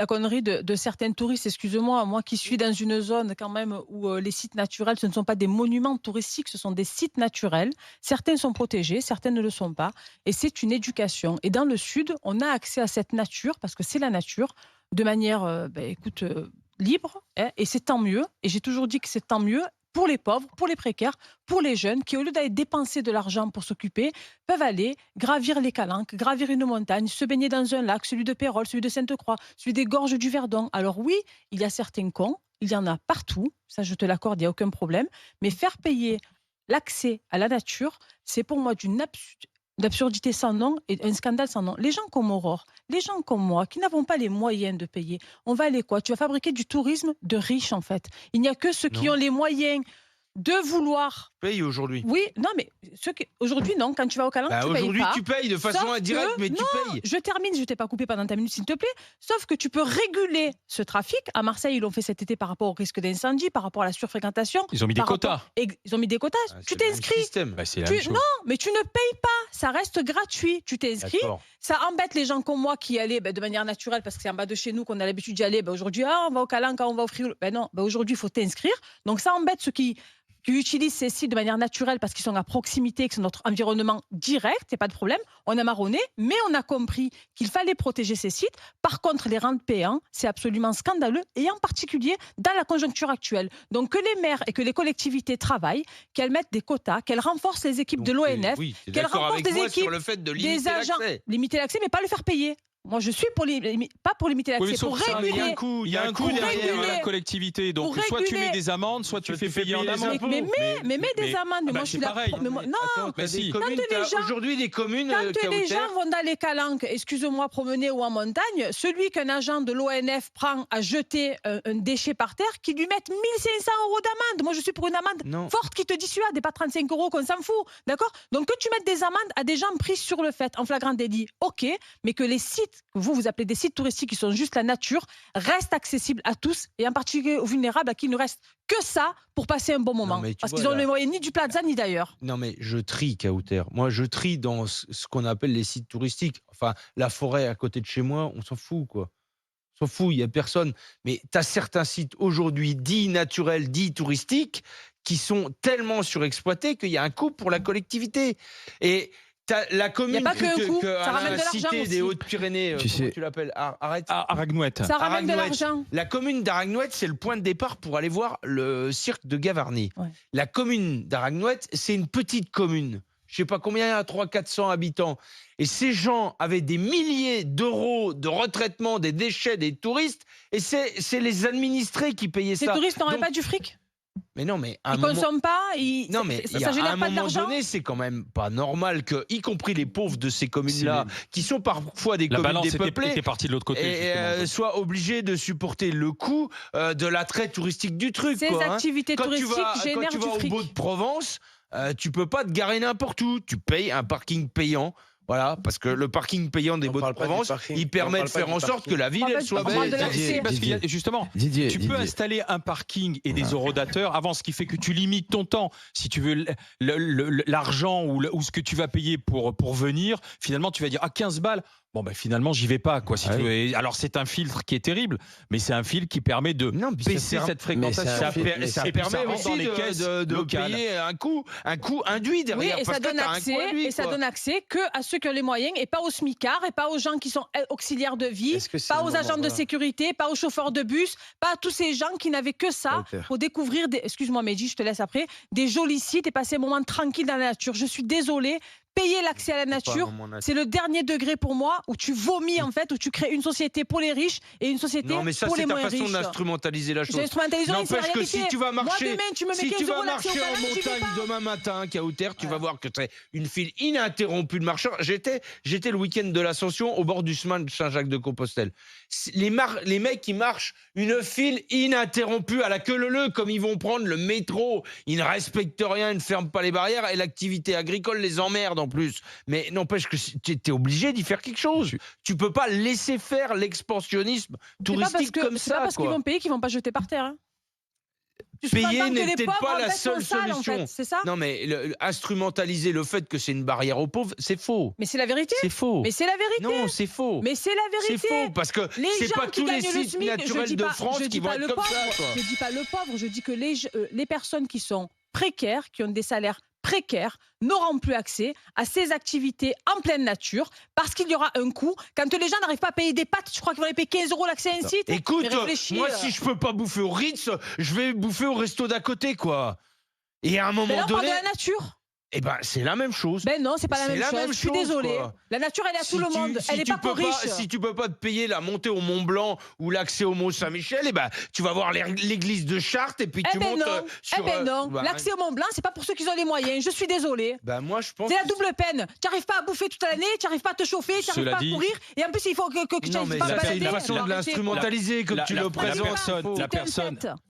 la connerie de certains touristes. Excuse-moi, moi qui suis dans une zone quand même où les sites naturels, ce ne sont pas des monuments touristiques, ce sont des sites naturels. Certains sont protégés, certains ne le sont pas. Et c'est une éducation. Et dans le sud, on a accès à cette nature, parce que c'est la nature, de manière, écoute, libre. Hein, et c'est tant mieux. Et j'ai toujours dit que c'est tant mieux pour les pauvres, pour les précaires, pour les jeunes qui, au lieu d'aller dépenser de l'argent pour s'occuper, peuvent aller gravir les calanques, gravir une montagne, se baigner dans un lac, celui de Pérol, celui de Sainte-Croix, celui des gorges du Verdon. Alors oui, il y a certains cons, il y en a partout, ça je te l'accorde, il n'y a aucun problème, mais faire payer l'accès à la nature, c'est pour moi d'absurdité sans nom et un scandale sans nom. Les gens comme Aurore, les gens comme moi, qui n'avons pas les moyens de payer, on va aller quoi? Tu vas fabriquer du tourisme de riches, en fait. Il n'y a que ceux qui Non. ont les moyens de vouloir. Paye aujourd'hui. Oui, non, mais aujourd'hui, non. Quand tu vas au Calanque, Bah, tu payes aujourd'hui, pas. tu payes de façon Sauf indirecte, que, mais tu non, payes. je termine, je t'ai pas coupé pendant ta minute, s'il te plaît. Sauf que tu peux réguler ce trafic. À Marseille, ils l'ont fait cet été par rapport au risque d'incendie, par rapport à la surfréquentation. Ils ont mis des quotas. Ils ont mis des quotas. Ah, Tu c'est le même t'inscris. système. Bah, c'est la même chose. Non, mais tu ne payes pas. Ça reste gratuit. Tu t'inscris. D'accord. Ça embête les gens comme moi qui y allaient de manière naturelle parce que c'est en bas de chez nous qu'on a l'habitude d'y aller. Aujourd'hui, on va au Calanque, on va au Frioul. Non, aujourd'hui, il faut t'inscrire. Donc, ça embête ceux qui utilisent ces sites de manière naturelle parce qu'ils sont à proximité, que c'est notre environnement direct, il n'y a pas de problème. On a marronné, mais on a compris qu'il fallait protéger ces sites. Par contre, les rendre payants, c'est absolument scandaleux, et en particulier dans la conjoncture actuelle. Donc, que les maires et que les collectivités travaillent, qu'elles mettent des quotas, qu'elles renforcent les équipes de l'ONF, Oui, t'es qu'elles d'accord renforcent avec des moi équipes, sur le fait de des limiter agents, l'accès. limiter l'accès, mais pas le faire payer. Moi, je suis pour pas pour limiter l'accès, Oui, mais pour sauf que ça, réguler. il y a un coût derrière réguler. la collectivité. Donc, Pour soit tu réguler. mets des amendes, soit tu fais payer en les amende. impôts. Mais mets des amendes. Mais moi, je suis c'est là. pareil. Mais moi, non, Attends, mais t'as des si. communes, Quand les t'as gens- aujourd'hui des communes quand les Kauter, gens vont dans les calanques, excuse-moi, promener ou en montagne, celui qu'un agent de l'ONF prend à jeter un déchet par terre, qui lui mette 1500 € d'amende. Moi, je suis pour une amende Non. forte qui te dissuade et pas 35 € qu'on s'en fout. D'accord? Donc, que tu mettes des amendes à des gens pris sur le fait, en flagrant délit, ok, mais que les sites, que vous appelez des sites touristiques qui sont juste la nature, restent accessibles à tous et en particulier aux vulnérables à qui il ne reste que ça pour passer un bon moment. mais tu Parce vois, qu'ils ont là- les moyens ni du Plaza ni d'ailleurs. Non, mais je trie, Kauter. Moi, je trie dans ce qu'on appelle les sites touristiques. Enfin, la forêt à côté de chez moi, on s'en fout, quoi. On s'en fout, il n'y a personne. Mais tu as certains sites aujourd'hui dits naturels, dits touristiques, qui sont tellement surexploités qu'il y a un coût pour la collectivité. Et t'as la commune Il y a pas qu'un coût, ça Alain ramène a de l'argent cité aussi. des Hautes-Pyrénées, Tu comment sais- tu l'appelles? Arrête. Aragnouette. Ça ramène de Aragnouette. l'argent. La commune d'Aragnouette, c'est le point de départ pour aller voir le cirque de Gavarnie. Ouais. La commune d'Aragnouette, c'est une petite commune. Je sais pas combien, il y a 300-400 habitants. Et ces gens avaient des milliers d'euros de retraitement des déchets des touristes. Et c'est les administrés qui payaient Ces ça. touristes n'auraient Donc- pas du fric. Mais non, mais à un Ils moment... consomment pas. Non, mais il y ça a, à génère un pas moment d'argent. donné, c'est quand même pas normal que, y compris les pauvres de ces communes-là, qui sont parfois des La communes balance dépeuplées, était partie de l'autre côté. et justement. soient obligés de supporter le coût de l'attrait touristique du truc. Ces quoi, hein. activités Quand tu touristiques vas, génèrent quand tu du vas au fric. Beau-de-Provence, tu peux pas te garer n'importe où. Tu payes un parking payant. Voilà, parce que le parking payant des On parle pas du Beaux-de-Provence, parking. il On permet parle de pas faire du en sorte parking. que la ville On parle elle soit pas du parking. belle. On parle de l'accès. Parce qu'il y a- justement, Didier, tu peux installer un parking et des horodateurs avant, ce qui fait que tu limites ton temps. Si tu veux l'argent ou ce que tu vas payer pour venir, finalement, tu vas dire, 15 balles. Bon, ben finalement, j'y vais pas, quoi. Si Ah tu oui. veux. Et alors, c'est un filtre qui est terrible, mais c'est un filtre qui permet de Non, puis ça baisser sert- cette fréquentation. mais c'est un filtre- Ça Et puis permet rentre aussi dans les caisses de locales. payer un coût induit Oui, derrière. et parce ça que donne t'as un accès, coût induit, et ça quoi. donne accès que à ceux qui ont les moyens et pas aux smicards et pas aux gens qui sont auxiliaires de vie, Est-ce que c'est pas le aux moment, agents de voilà. sécurité, pas aux chauffeurs de bus, pas à tous ces gens qui n'avaient que ça Walter. pour découvrir des, excuse-moi Mehdi, je te laisse après, des jolis sites et passer un moment tranquille dans la nature. Je suis désolée, payer l'accès à la nature, c'est le dernier degré pour moi où tu vomis en fait, où tu crées une société pour les riches et une société Non, mais ça, pour c'est les ta moins façon riches. d'instrumentaliser la chose. J'instrumentalise rien, c'est la N'empêche que réalité. si tu vas Moi marcher, demain, tu me mets si 15 tu vas € l'accès au marcher en Calanque, j'y vais montagne pas. demain matin, Kauter, tu vas voir que c'est une file ininterrompue de marcheurs. J'étais le week-end de l'Ascension au bord du chemin de Saint-Jacques-de-Compostelle. Les mecs qui marchent une file ininterrompue à la queue leu comme ils vont prendre le métro. Ils ne respectent rien, ils ne ferment pas les barrières et l'activité agricole les emmerde en plus. Mais n'empêche que tu es obligé d'y faire quelque chose. Tu peux pas laisser faire l'expansionnisme C'est pas parce touristique que- comme c'est pas ça. parce qu'ils quoi. vont payer qu'ils vont pas jeter par terre. Hein. Tu sous-entends payer que n'est les peut-être pauvres, pas en la fait, sont seule sales, en solution. fait, c'est ça? Non, mais instrumentaliser le fait que c'est une barrière aux pauvres, c'est faux. Mais c'est la vérité. C'est faux. Mais c'est la vérité. Non, c'est faux. Mais c'est la C'est vérité. faux, parce que Les c'est gens pas qui tous les gagnent le sites SMIC, naturels de France qui vont être comme ça, quoi. Je dis pas le pauvre, je dis que les personnes qui sont précaires, qui ont des salaires précaires, n'auront plus accès à ces activités en pleine nature parce qu'il y aura un coût. Quand les gens n'arrivent pas à payer des pâtes, je crois qu'ils vont les payer 15 € l'accès à un site. Écoute, Mais réfléchis, moi, si je peux pas bouffer au Ritz, je vais bouffer au resto d'à côté, quoi. Et à un moment mais là, on parle donné, de la nature. eh ben, c'est la même chose. Ben non, c'est pas la C'est même la chose. même Je suis chose, désolée. quoi. La nature, elle est à Si tout le tu- monde. si Elle n'est tu pas peux pour riches. Si tu peux pas te payer la montée au Mont Blanc ou l'accès au Mont Saint-Michel, eh ben, tu vas voir l'église de Chartres et puis tu montes sur. Eh ben non. bah, L'accès au Mont Blanc, c'est pas pour ceux qui ont les moyens. Je suis désolée. bah, moi, je pense. C'est la que double peine. Tu n'arrives pas à bouffer toute l'année, tu n'arrives pas à te chauffer, tu n'arrives Cela pas à dit- courir. Et en plus, il faut que tu Non, n'ailles mais pas ça, te c'est une balader. façon Faut de arrêter, l'instrumentaliser, comme La- tu la- le la présentes. personne- c'est faux. la C'était un personne- fait.